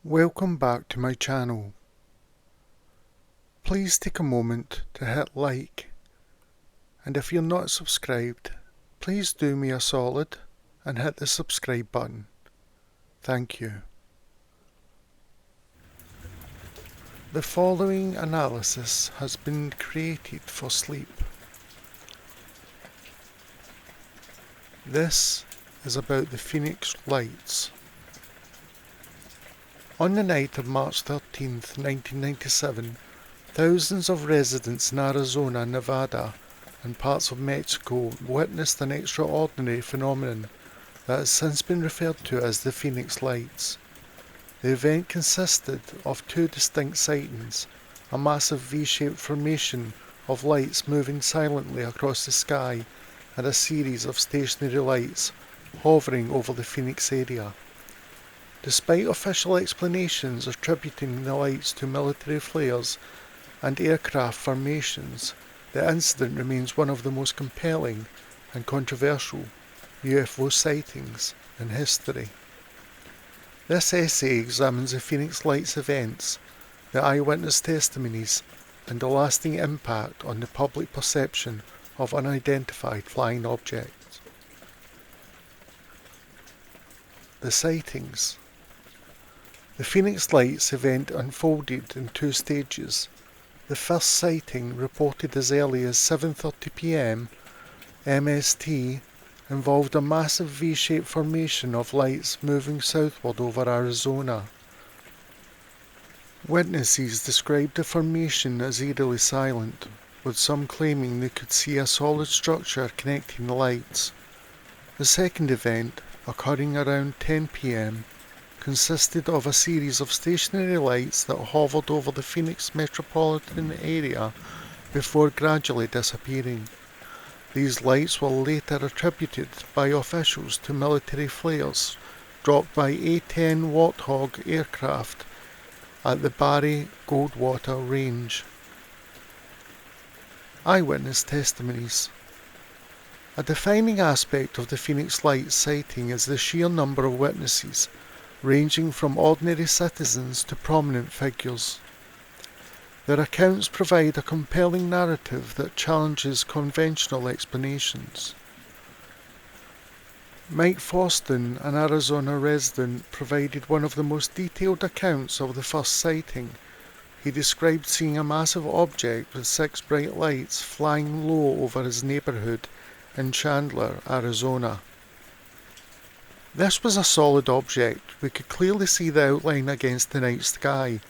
Welcome back to my channel. Please take a moment to hit like, and if you're not subscribed, please do me a solid and hit the subscribe button. Thank you. The following analysis has been created for sleep. This is about the Phoenix Lights. On the night of March 13th, 1997, thousands of residents in Arizona, Nevada, and parts of Mexico witnessed an extraordinary phenomenon that has since been referred to as the Phoenix Lights. The event consisted of two distinct sightings: a massive V-shaped formation of lights moving silently across the sky, and a series of stationary lights hovering over the Phoenix area. Despite official explanations attributing the lights to military flares and aircraft formations, the incident remains one of the most compelling and controversial UFO sightings in history. This essay examines the Phoenix Lights events, the eyewitness testimonies, and the lasting impact on the public perception of unidentified flying objects. The sightings. The Phoenix Lights event unfolded in two stages. The first sighting, reported as early as 7:30 p.m. MST, involved a massive V-shaped formation of lights moving southward over Arizona. Witnesses described the formation as eerily silent, with some claiming they could see a solid structure connecting the lights. The second event, occurring around 10 p.m, consisted of a series of stationary lights that hovered over the Phoenix metropolitan area before gradually disappearing. These lights were later attributed by officials to military flares dropped by A-10 Warthog aircraft at the Barry-Goldwater Range. Eyewitness testimonies. A defining aspect of the Phoenix Lights sighting is the sheer number of witnesses, ranging from ordinary citizens to prominent figures. Their accounts provide a compelling narrative that challenges conventional explanations. Mike Forston, an Arizona resident, provided one of the most detailed accounts of the first sighting. He described seeing a massive object with 6 bright lights flying low over his neighborhood in Chandler, Arizona. This was a solid object. We could clearly see the outline against the night sky.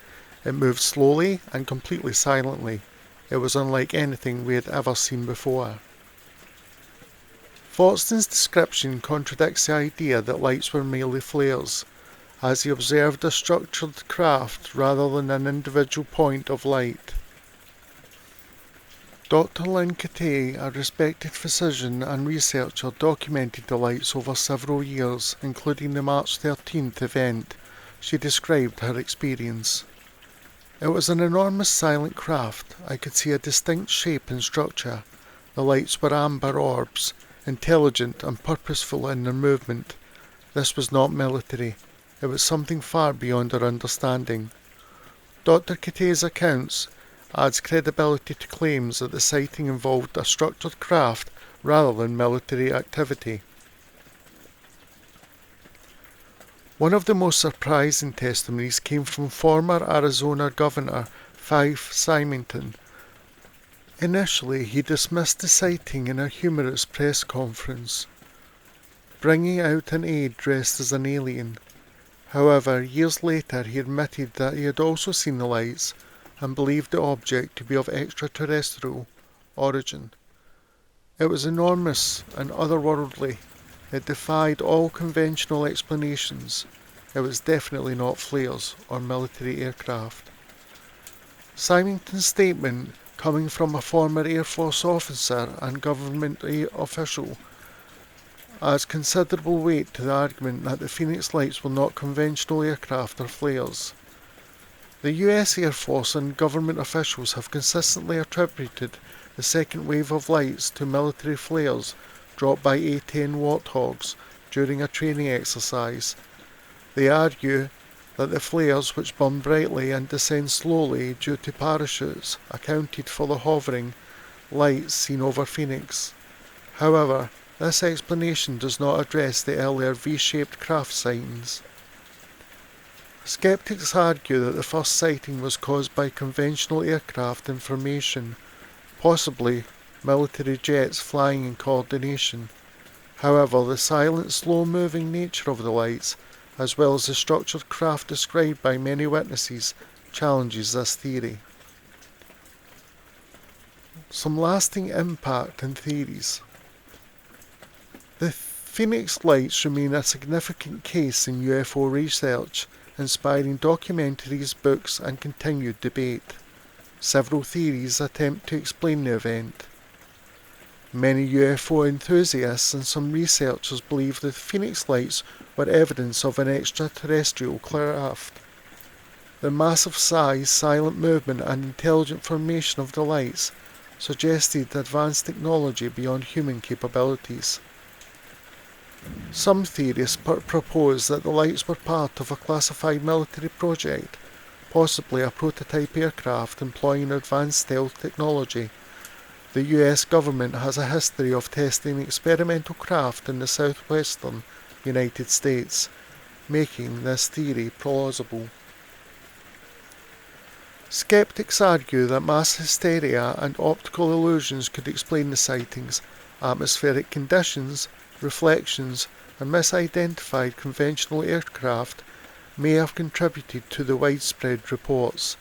It moved slowly and completely silently. It was unlike anything we had ever seen before. Forston's description contradicts the idea that lights were merely flares, as he observed a structured craft rather than an individual point of light. Dr. Lynn Katay, a respected physician and researcher, documented the lights over several years, including the March 13th event. She described her experience. It was an enormous silent craft. I could see a distinct shape and structure. The lights were amber orbs, intelligent and purposeful in their movement. This was not military. It was something far beyond our understanding. Dr. Katay's accounts adds credibility to claims that the sighting involved a structured craft rather than military activity. One of the most surprising testimonies came from former Arizona Governor Fife Symington. Initially, he dismissed the sighting in a humorous press conference, bringing out an aide dressed as an alien. However, years later he admitted that he had also seen the lights and believed the object to be of extraterrestrial origin. It was enormous and otherworldly. It defied all conventional explanations. It was definitely not flares or military aircraft. Symington's statement, coming from a former Air Force officer and government official, adds considerable weight to the argument that the Phoenix Lights were not conventional aircraft or flares. The US Air Force and government officials have consistently attributed the second wave of lights to military flares dropped by A-10 Warthogs during a training exercise. They argue that the flares, which burn brightly and descend slowly due to parachutes, accounted for the hovering lights seen over Phoenix. However, this explanation does not address the earlier V-shaped craft sightings. Skeptics argue that the first sighting was caused by conventional aircraft in formation, possibly military jets flying in coordination. However, the silent, slow-moving nature of the lights, as well as the structured craft described by many witnesses, challenges this theory. Some lasting impact and theories. The Phoenix Lights remain a significant case in UFO research, inspiring documentaries, books, and continued debate. Several theories attempt to explain the event. Many UFO enthusiasts and some researchers believe the Phoenix Lights were evidence of an extraterrestrial craft. The massive size, silent movement, and intelligent formation of the lights suggested advanced technology beyond human capabilities. Some theorists propose that the lights were part of a classified military project, possibly a prototype aircraft employing advanced stealth technology. The US government has a history of testing experimental craft in the southwestern United States, making this theory plausible. Skeptics argue that mass hysteria and optical illusions could explain the sightings. Atmospheric conditions, reflections, and misidentified conventional aircraft may have contributed to the widespread reports.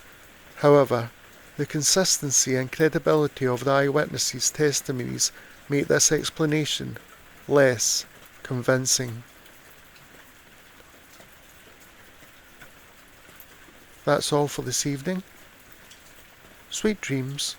However, the consistency and credibility of the eyewitnesses' testimonies make this explanation less convincing. That's all for this evening. Sweet dreams.